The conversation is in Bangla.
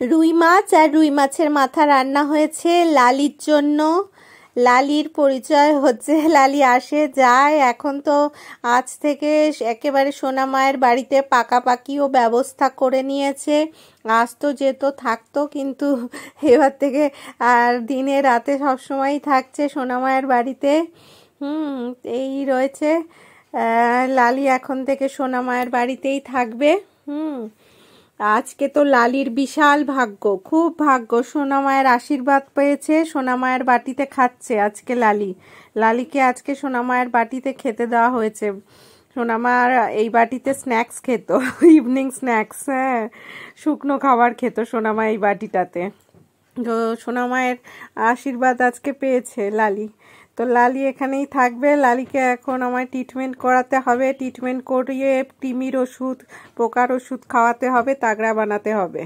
রুই মাছ আর রুই মাছের মাথা রান্না হয়েছে লালির জন্য। লালির পরিচয় হচ্ছে লালি আসে যায়, এখন তো আজ থেকে একেবারে সোনা মায়ের বাড়িতে পাকাপাকিও ব্যবস্থা করে নিয়েছে। আজ তো যেত থাকতো, কিন্তু এবার থেকে আর দিনে রাতে সবসময়ই থাকছে সোনা মায়ের বাড়িতে। এই রয়েছে, লালি এখন থেকে সোনা মায়ের বাড়িতেই থাকবে। আজকে তো লালির বিশাল ভাগ্য, খুব ভাগ্য, সোনা মায়ের আশীর্বাদ পেয়েছে, সোনা মায়ের বাটিতে খাচ্ছে আজকে লালি। লালিকে আজকে সোনা মায়ের বাটিতে খেতে দেওয়া হয়েছে। সোনা মার এই বাটিতে স্ন্যাক্স খেত, ইভিনিং স্ন্যাক্স, হ্যাঁ, শুকনো খাবার খেত সোনা মা এই বাটিটাতে। তো সোনা মায়ের আশীর্বাদ আজকে পেয়েছে লালি। তো লালি এখানেই থাকবে। লালিকে এখন আমায় ট্রিটমেন্ট করাতে হবে, ট্রিটমেন্ট করিয়ে টিমির ওষুধ, পোকার ওষুধ খাওয়াতে হবে, তাগড়া বানাতে হবে।